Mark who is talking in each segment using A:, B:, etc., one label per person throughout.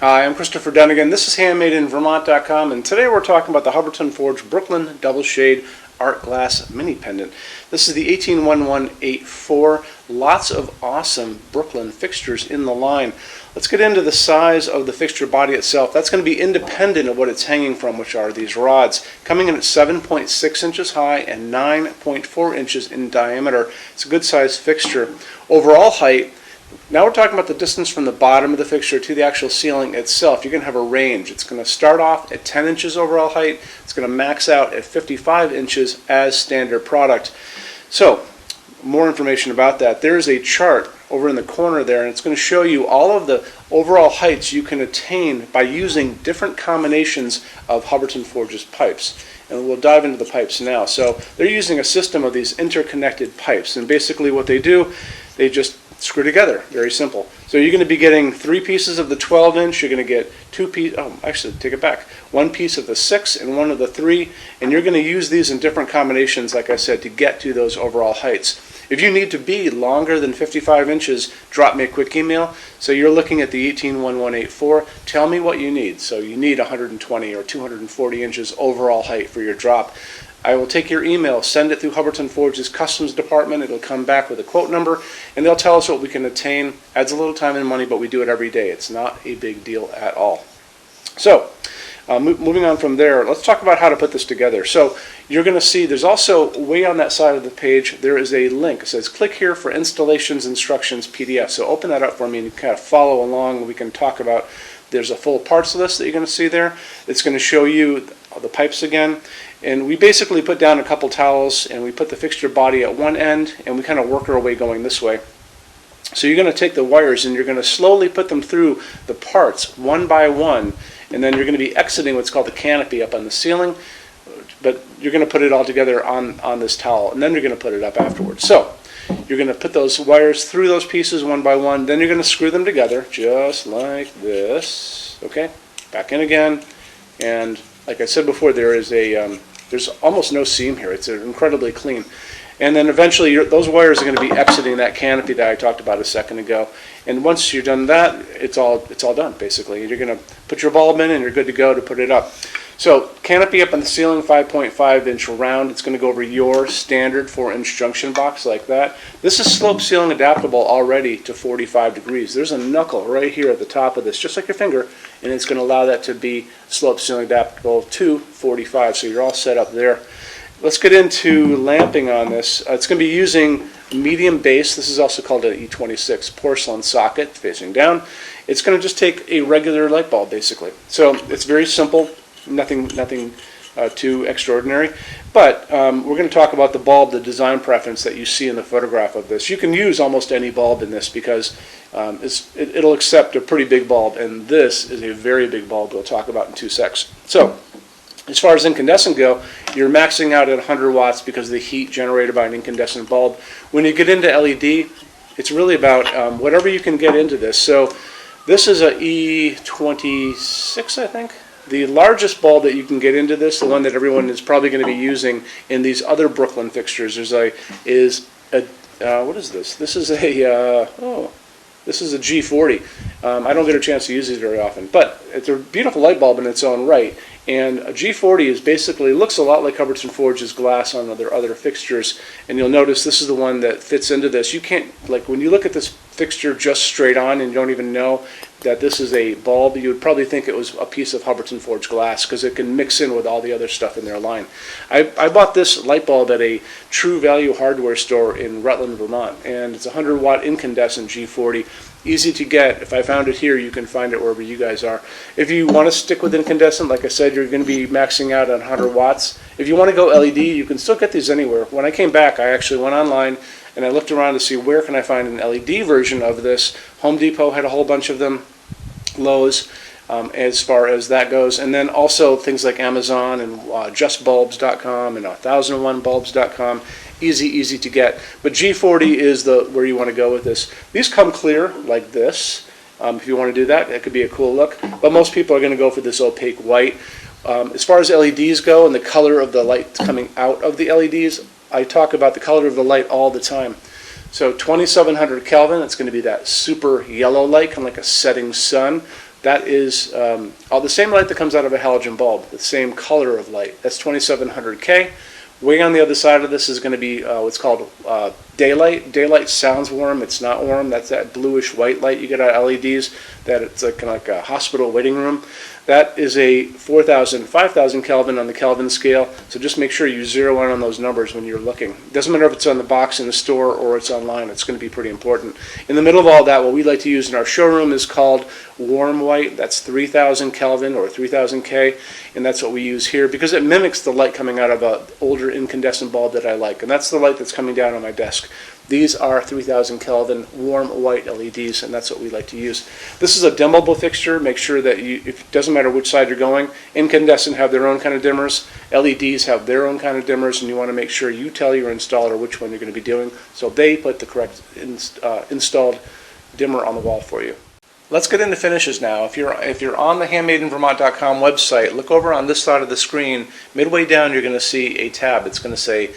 A: Hi, I'm Christopher Dunnigan. This is HandmadeInVermont.com, and today we're talking about the Hubbardton Forge Brooklyn Double Shade Art Glass Mini Pendant. This is the 181184. Lots of awesome Brooklyn fixtures in the line. Let's get into the size of the fixture body itself. That's going to be independent of what it's hanging from, which are these rods, coming in at 7.6 inches high and 9.4 inches in diameter. It's a good size fixture. Overall height, now we're talking about the distance from the bottom of the fixture to the actual ceiling itself. You're going to have a range. It's going to start off at 10 inches overall height. It's going to max out at 55 inches as standard product. So, more information about that. There's a chart over in the corner there, and it's going to show you all of the overall heights you can attain by using different combinations of Hubbardton Forge's pipes. And we'll dive into the pipes now. So, they're using a system of these interconnected pipes, and basically what they do, they just screw together. Very simple. So you're going to be getting 3 pieces of the 12-inch. You're going to get 2 pieces. Oh, actually, take it back. 1 piece of the 6 and 1 of the 3, and you're going to use these in different combinations, like I said, to get to those overall heights. If you need to be longer than 55 inches, drop me a quick email. So you're looking at the 181184. Tell me what you need. So you need 120 or 240 inches overall height for your drop. I will take your email, send it through Hubbardton Forge's customs department. It'll come back with a quote number, and they'll tell us what we can attain. Adds a little time and money, but we do it every day. It's not a big deal at all. So, moving on from there, let's talk about how to put this together. So, you're going to see there's also, way on that side of the page, there is a link. It says, click here for installations instructions PDF. So open that up for me and you can kind of follow along. We can talk about, there's a full parts list that you're going to see there. It's going to show you the pipes again. And we basically put down a couple towels and we put the fixture body at one end and we kind of work our way going this way. So you're going to take the wires and you're going to slowly put them through the parts one by one, and then you're going to be exiting what's called the canopy up on the ceiling, but you're going to put it all together on this towel, and then you're going to put it up afterwards. So you're going to put those wires through those pieces one by one, then you're going to screw them together just like this. Okay, back in again, and like I said before, there's almost no seam here. It's incredibly clean. And then eventually those wires are going to be exiting that canopy that I talked about a second ago. And once you're done that, it's all done basically. You're going to put your bulb in and you're good to go to put it up. So canopy up on the ceiling, 5.5 inch round. It's going to go over your standard 4-inch junction box like that. This is slope ceiling adaptable already to 45 degrees. There's a knuckle right here at the top of this, just like your finger, and it's going to allow that to be slope ceiling adaptable to 45. So you're all set up there. Let's get into lamping on this. It's going to be using medium base. This is also called an E26 porcelain socket facing down. It's going to just take a regular light bulb basically. So it's very simple, nothing too extraordinary. But we're going to talk about the bulb, the design preference that you see in the photograph of this. You can use almost any bulb in this because it'll accept a pretty big bulb, and this is a very big bulb we'll talk about in 2 secs. So, as far as incandescent go, you're maxing out at 100 watts because of the heat generated by an incandescent bulb. When you get into LED, it's really about whatever you can get into this. So this is a E26, I think. The largest bulb that you can get into this, the one that everyone is probably going to be using in these other Brooklyn fixtures, what is this? This is a G40. I don't get a chance to use these very often, but it's a beautiful light bulb in its own right. And a G40 is basically, looks a lot like Hubbardton Forge's glass on their other fixtures. And you'll notice this is the one that fits into this. You can't, like when you look at this fixture just straight on and you don't even know that this is a bulb, you would probably think it was a piece of Hubbardton Forge glass because it can mix in with all the other stuff in their line. I bought this light bulb at a True Value hardware store in Rutland, Vermont, and it's a 100-watt incandescent G40. Easy to get. If I found it here, you can find it wherever you guys are. If you want to stick with incandescent, like I said, you're going to be maxing out at 100 watts. If you want to go LED, you can still get these anywhere. When I came back, I actually went online and I looked around to see where can I find an LED version of this. Home Depot had a whole bunch of them, Lowe's, as far as that goes. And then also things like Amazon and JustBulbs.com and 1001bulbs.com. Easy to get. But G40 is where you want to go with this. These come clear like this. If you want to do that, that could be a cool look. But most people are going to go for this opaque white. As far as LEDs go and the color of the light coming out of the LEDs, I talk about the color of the light all the time. So 2700 Kelvin, it's going to be that super yellow light, kind of like a setting sun. That is all the same light that comes out of a halogen bulb, the same color of light. That's 2700K. Way on the other side of this is going to be what's called daylight. Daylight sounds warm. It's not warm. That's that bluish white light you get out of LEDs. That it's kind of like a hospital waiting room. That is a 4,000, 5,000 Kelvin on the Kelvin scale. So just make sure you zero in on those numbers when you're looking. It doesn't matter if it's on the box in the store or it's online. It's going to be pretty important. In the middle of all that, what we like to use in our showroom is called warm white. That's 3,000 Kelvin or 3,000 K, and that's what we use here because it mimics the light coming out of an older incandescent bulb that I like, and that's the light that's coming down on my desk. These are 3,000 Kelvin warm white LEDs, and that's what we like to use. This is a dimmable fixture. Make sure that it doesn't matter which side you're going. Incandescent have their own kind of dimmers. LEDs have their own kind of dimmers, and you want to make sure you tell your installer which one you're going to be doing, so they put the correct installed dimmer on the wall for you. Let's get into finishes now. If you're on the HandmadeInVermont.com website, look over on this side of the screen. Midway down, you're going to see a tab. It's going to say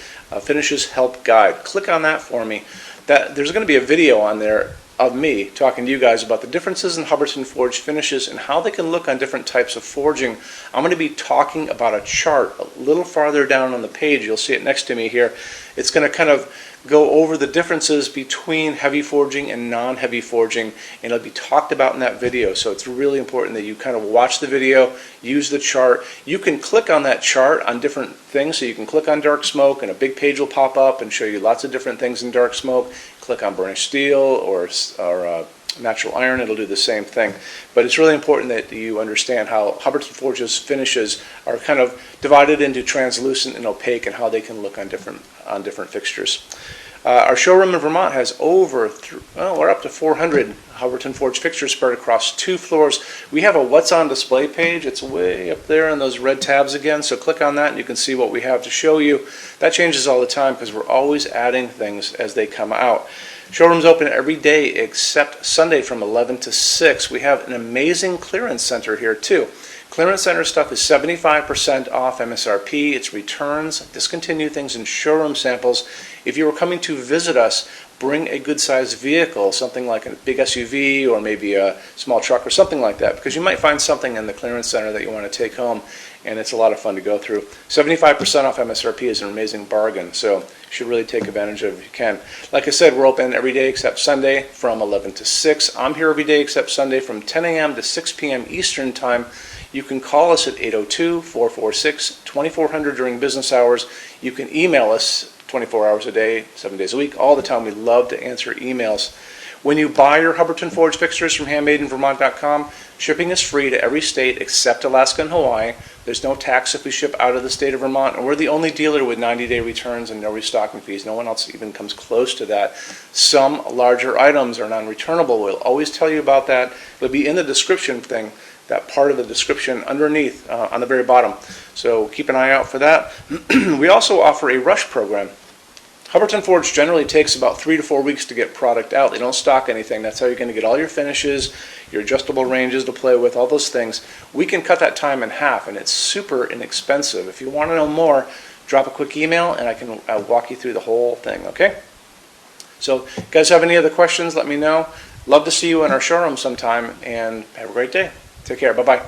A: Finishes Help Guide. Click on that for me. There's going to be a video on there of me talking to you guys about the differences in Hubbardton forged finishes and how they can look on different types of forging. I'm going to be talking about a chart a little farther down on the page. You'll see it next to me here. It's going to kind of go over the differences between heavy forging and non-heavy forging, and it'll be talked about in that video. So it's really important that you kind of watch the video, use the chart. You can click on that chart on different things. So you can click on dark smoke and a big page will pop up and show you lots of different things in dark smoke. Click on burnished steel or natural iron, it'll do the same thing. But it's really important that you understand how Hubbardton Forge's finishes are kind of divided into translucent and opaque and how they can look on different fixtures. Our showroom in Vermont has we're up to 400 Hubbardton Forge fixtures spread across 2 floors. We have a What's on Display page. It's way up there in those red tabs again, so click on that and you can see what we have to show you. That changes all the time because we're always adding things as they come out. Showroom's open every day except Sunday from 11 to 6. We have an amazing clearance center here too. Clearance center stuff is 75% off MSRP. It's returns, discontinued things, and showroom samples. If you were coming to visit us, bring a good-sized vehicle, something like a big SUV or maybe a small truck or something like that, because you might find something in the clearance center that you want to take home, and it's a lot of fun to go through. 75% off MSRP is an amazing bargain, so you should really take advantage of it if you can. Like I said, we're open every day except Sunday from 11 to 6. I'm here every day except Sunday from 10 a.m. to 6 p.m. Eastern Time. You can call us at 802-446-2400 during business hours. You can email us 24 hours a day, 7 days a week, all the time. We love to answer emails. When you buy your Hubbardton Forge fixtures from HandmadeInVermont.com, shipping is free to every state except Alaska and Hawaii. There's no tax if we ship out of the state of Vermont, and we're the only dealer with 90-day returns and no restocking fees. No one else even comes close to that. Some larger items are non-returnable. We'll always tell you about that. It'll be in the description thing, that part of the description underneath on the very bottom. So keep an eye out for that. We also offer a rush program. Hubbardton Forge generally takes about 3 to 4 weeks to get product out. They don't stock anything. That's how you're going to get all your finishes, your adjustable ranges to play with, all those things. We can cut that time in half, and it's super inexpensive. If you want to know more, drop a quick email, and I can walk you through the whole thing, okay? So if you guys have any other questions, let me know. Love to see you in our showroom sometime, and have a great day. Take care. Bye-bye.